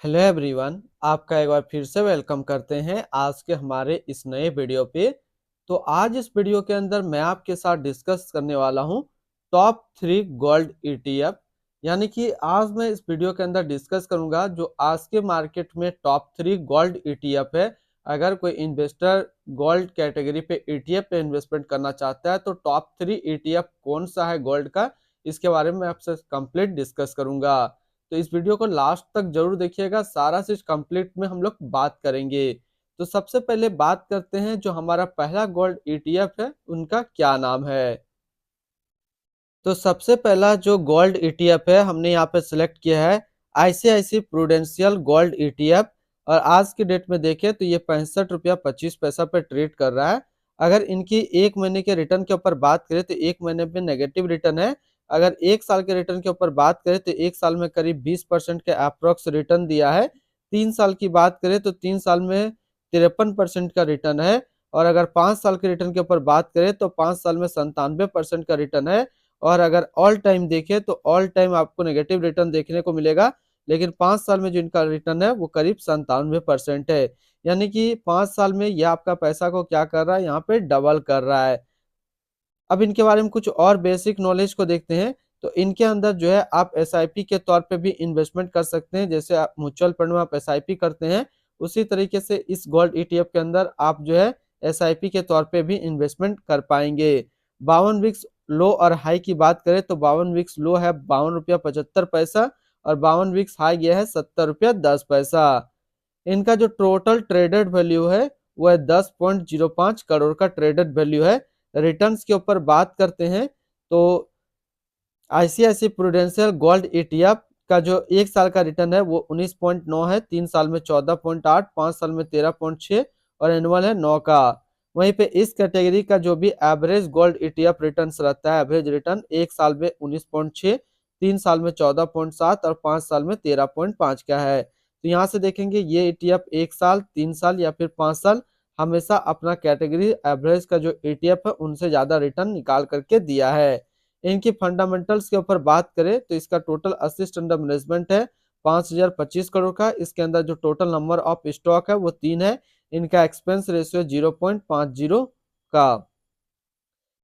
Hello everyone, आपका एक बार फिर से वेलकम करते हैं आज के हमारे इस नए वीडियो पे। तो आज इस वीडियो के अंदर मैं आपके साथ डिस्कस करने वाला हूं टॉप 3 गोल्ड ईटीएफ। यानी कि आज मैं इस वीडियो के अंदर डिस्कस करूंगा जो आज के मार्केट में टॉप 3 गोल्ड ईटीएफ है। अगर कोई इन्वेस्टर गोल्ड कैटेगरी पे ईटीएफ पे इन्वेस्टमेंट करना चाहता है तो टॉप 3 ईटीएफ कौन सा है गोल्ड का, इसके बारे में आपसे कंप्लीट डिस्कस करूंगा। तो इस वीडियो को लास्ट तक जरूर देखिएगा, सारा चीज कंप्लीट में हम लोग बात करेंगे। तो सबसे पहले बात करते हैं जो हमारा पहला गोल्ड ईटीएफ है उनका क्या नाम है। तो सबसे पहला जो गोल्ड ईटीएफ है हमने यहाँ पे सिलेक्ट किया है आईसीआईसी प्रूडेंशियल गोल्ड ईटीएफ। और आज की डेट में देखें तो ये 65 रुपया 25 पैसा पे ट्रेड कर रहा है। अगर इनकी एक महीने के रिटर्न के ऊपर बात करें तो एक महीने में नेगेटिव रिटर्न है। अगर एक साल के रिटर्न के ऊपर बात करें तो एक साल में करीब 20% के अप्रोक्स रिटर्न दिया है। 3 साल की बात करें तो 3 साल में 53% का रिटर्न है। और अगर 5 साल के रिटर्न के ऊपर बात करें तो 5 साल में 97% का रिटर्न है। और अगर ऑल टाइम देखें तो ऑल टाइम आपको नेगेटिव रिटर्न देखने को मिलेगा, लेकिन 5 साल में जो इनका रिटर्न है वो करीब 97% है। यानी कि 5 साल में ये आपका पैसा को क्या कर रहा है, यहाँ पे डबल कर रहा है। अब इनके बारे में कुछ और बेसिक नॉलेज को देखते हैं। तो इनके अंदर जो है आप एसआईपी के तौर पे भी इन्वेस्टमेंट कर सकते हैं, जैसे आप म्यूचुअल फंड में आप एसआईपी करते हैं उसी तरीके से इस गोल्ड ईटीएफ के अंदर आप जो है एसआईपी के तौर पे भी इन्वेस्टमेंट कर पाएंगे। 52 वीक्स लो और हाई की बात करें तो 52 वीक्स लो है 52 रुपया 75 पैसा और 52 वीक्स हाई गया है 70 रुपया 10 पैसा। इनका जो टोटल ट्रेडेड वैल्यू है वो है 10.05 करोड़ का ट्रेडेड वैल्यू है। रिटर्न्स के ऊपर बात करते हैं तो आईसीआईसी प्रूडेंशियल गोल्ड ईटीएफ का जो एक साल का रिटर्न है वो 19.9 है, 3 साल में 14.8, 5 साल में 13.6 और एनुअल है 9 का। वहीं पे इस कैटेगरी का जो भी एवरेज गोल्ड ईटीएफ रिटर्न रहता है, एवरेज रिटर्न एक साल में 19.6, 3 साल में 14.7 और 5 साल में 13.5 का है। तो यहाँ से देखेंगे ये ईटीएफ एक साल, 3 साल या फिर 5 साल हमेशा अपना कैटेगरी एवरेज का जो ईटीएफ है उनसे ज्यादा रिटर्न निकाल करके दिया है। इनकी फंडामेंटल्स के ऊपर बात करें तो इसका टोटल असिस्ट अंडर मैनेजमेंट है 5025 करोड़ का। इसके अंदर जो टोटल नंबर ऑफ स्टॉक है वो 3 है। इनका एक्सपेंस रेशियो 0.50 का।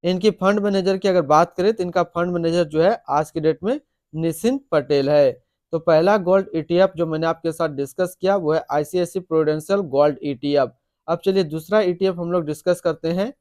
इनकी फंड मैनेजर की अगर बात करें तो इनका फंड मैनेजर जो है आज की डेट में निशिंत पटेल है। तो पहला गोल्ड ईटीएफ जो मैंने आपके साथ डिस्कस किया वो है आईसीआईसी प्रूडेंशियल गोल्ड ईटीएफ। अब चलिए दूसरा ईटीएफ हम लोग डिस्कस करते हैं।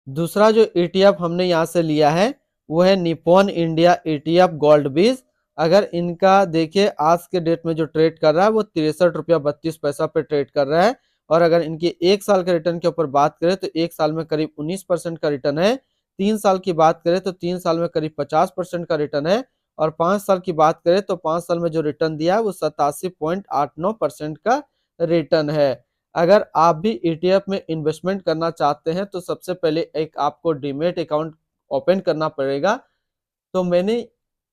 दूसरा जो ईटीएफ हमने यहाँ से लिया है वो है निप्पॉन इंडिया ईटीएफ गोल्ड बीज। अगर इनका देखिए आज के डेट में जो ट्रेड कर रहा है वो 63 रुपया 32 पैसा पे ट्रेड कर रहा है। और अगर इनकी एक साल के रिटर्न के ऊपर बात करें तो एक साल में करीब 19% का रिटर्न है। 3 साल की बात करें तो 3 साल में करीब 50% का रिटर्न है। और 5 साल की बात करें तो 5 साल में जो रिटर्न दिया है वो 87.89% का रिटर्न है। अगर आप भी ईटीएफ में इन्वेस्टमेंट करना चाहते हैं तो सबसे पहले एक आपको डीमेट अकाउंट ओपन करना पड़ेगा। तो मैंने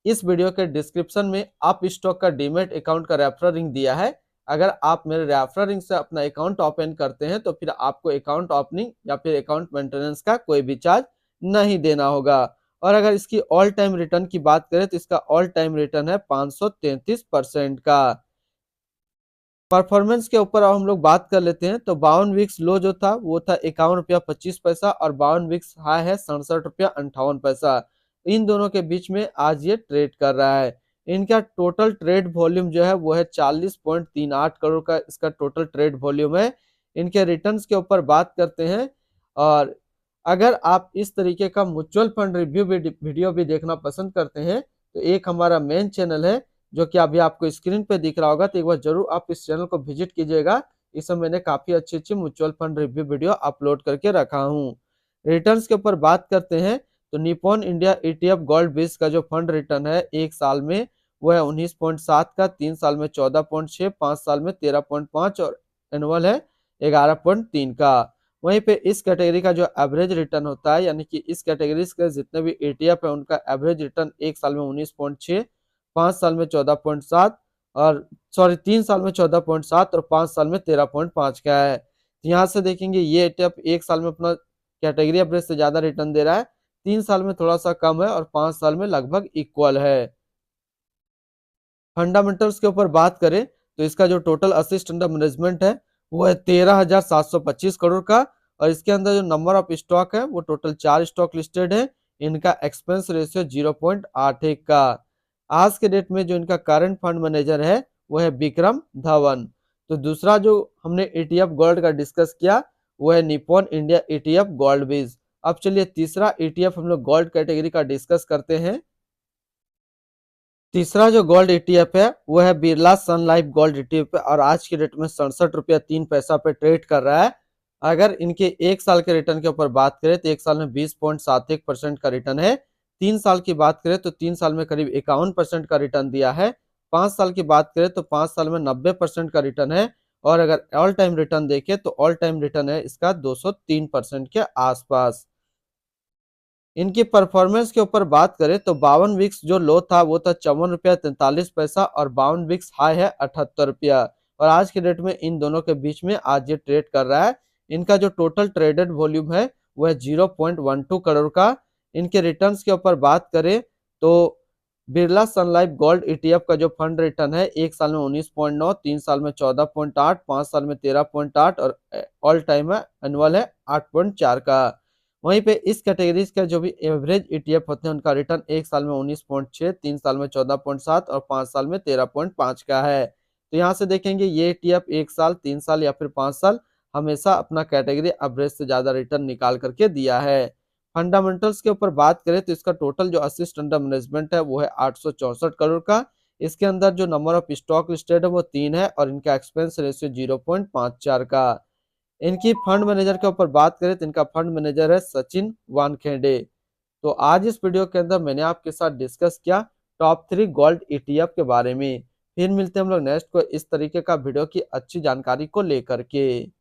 इस वीडियो के डिस्क्रिप्शन में अप स्टॉक का डीमेट अकाउंट का रेफरल लिंक दिया है। अगर आप मेरे रेफरल लिंक से अपना अकाउंट ओपन करते हैं तो फिर आपको अकाउंट ओपनिंग या फिर अकाउंट मेंटेनेंस का कोई भी चार्ज नहीं देना होगा। और अगर इसकी ऑल टाइम रिटर्न की बात करें तो इसका ऑल टाइम रिटर्न है 533% का। परफॉर्मेंस के ऊपर अब हम लोग बात कर लेते हैं। तो 52 वीक्स लो जो था वो था 51 रुपया 25 पैसा और 52 वीक्स हाई है 67 रुपया 58 पैसा। इन दोनों के बीच में आज ये ट्रेड कर रहा है। इनका टोटल ट्रेड वॉल्यूम जो है वो है 40.38 करोड़ का इसका टोटल ट्रेड वॉल्यूम है। इनके रिटर्न्स के ऊपर बात करते हैं। और अगर आप इस तरीके का म्यूचुअल फंड रिव्यू वीडियो भी देखना पसंद करते हैं तो एक हमारा मेन चैनल है जो कि अभी आपको स्क्रीन पे दिख रहा होगा, तो एक बार जरूर आप इस चैनल को विजिट कीजिएगा। इसमें मैंने काफी अच्छी अच्छी mutual fund review video upload करके रखा हूँ। रिटर्न्स के ऊपर बात करते हैं तो निप्पॉन इंडिया ईटीएफ गोल्ड बीज का जो फंड रिटर्न है एक साल में वो है 19.7 का, 3 साल में 14.6, 5 साल में 13.5 और एनुअल है 11.3 का। वहीं पे इस कैटेगरी का जो एवरेज रिटर्न होता है, यानी कि इस कैटेगरी के जितने भी ईटीएफ है उनका एवरेज रिटर्न एक साल में 19.6, 5 साल में 14.7 और 3 साल में 14.7 और 5 साल में 13.5 का है। तो यहाँ से देखेंगे ये ETF एक साल में अपना कैटेगरी एवरेज से ज्यादा रिटर्न दे रहा है, 3 साल में थोड़ा सा कम है और 5 साल में लगभग इक्वल है। फंडामेंटल्स के ऊपर बात करें तो इसका जो टोटल असिस्ट अंडर मैनेजमेंट है वो है 13,725 करोड़ का। और इसके अंदर जो नंबर ऑफ स्टॉक है वो टोटल 4 स्टॉक लिस्टेड है। इनका एक्सपेंस रेशियो 0.81 का। आज के डेट में जो इनका करंट फंड मैनेजर है वो है विक्रम धवन। तो दूसरा जो हमने ETF गोल्ड का डिस्कस किया वो है निप्पॉन इंडिया ETF गोल्ड बीज। अब चलिए तीसरा ETF हम लोग गोल्ड कैटेगरी का डिस्कस करते हैं। तीसरा जो गोल्ड ETF है वो है बिरला सन लाइफ गोल्ड ETF और आज की डेट में 67 रुपया 3 पैसा पे ट्रेड कर रहा है। अगर इनके एक साल के रिटर्न के ऊपर बात करें तो एक साल में 20.71% का रिटर्न है। 3 साल की बात करें तो 3 साल में करीब 51% का रिटर्न दिया है। 5 साल की बात करें तो 5 साल में 90% का रिटर्न है। और अगर ऑल टाइम रिटर्न देखें तो ऑल टाइम रिटर्न है इसका 203% के आसपास। इनकी परफॉर्मेंस के ऊपर बात करें तो 52 विक्स जो लो था वो था 54 रुपया 43 पैसा और 52 विक्स हाई है 78 रुपया। और आज के डेट में इन दोनों के बीच में आज ये ट्रेड कर रहा है। इनका जो टोटल ट्रेडेड वॉल्यूम है वो है 0.12 करोड़ का। इनके रिटर्न्स के ऊपर बात करें तो बिरला सन लाइफ गोल्ड ETF का जो फंड रिटर्न है एक साल में 19.9, 3 साल में 14.8, 5 साल में 13.8 और ऑल टाइम है एनुअल है 8.4 का। वहीं पे इस कैटेगरीज का जो भी एवरेज ETF होते हैं उनका रिटर्न एक साल में 19.6, 3 साल में 14.7 और 5 साल में 13.5 का है। तो यहाँ से देखेंगे ये ETF एक साल, 3 साल या फिर 5 साल हमेशा अपना कैटेगरी एवरेज से ज्यादा रिटर्न निकाल करके दिया है। फंडामेंटल्स के ऊपर बात करें तो इसका टोटल जो असिस्ट अंडर मैनेजमेंट है वो है 864 करोड़ का। इसके अंदर जो नंबर ऑफ स्टॉक लिस्टेड है वो 3 है और इनका एक्सपेंस रेशियो 0.54 का। इनकी फंड मैनेजर के ऊपर बात करें तो इनका फंड मैनेजर है सचिन वानखेड़े। तो आज इस वीडियो के अंदर मैंने आपके साथ डिस्कस किया टॉप 3 गोल्ड ETF के बारे में। फिर मिलते हैं हम लोग नेक्स्ट को इस तरीके का वीडियो की अच्छी जानकारी को लेकर के।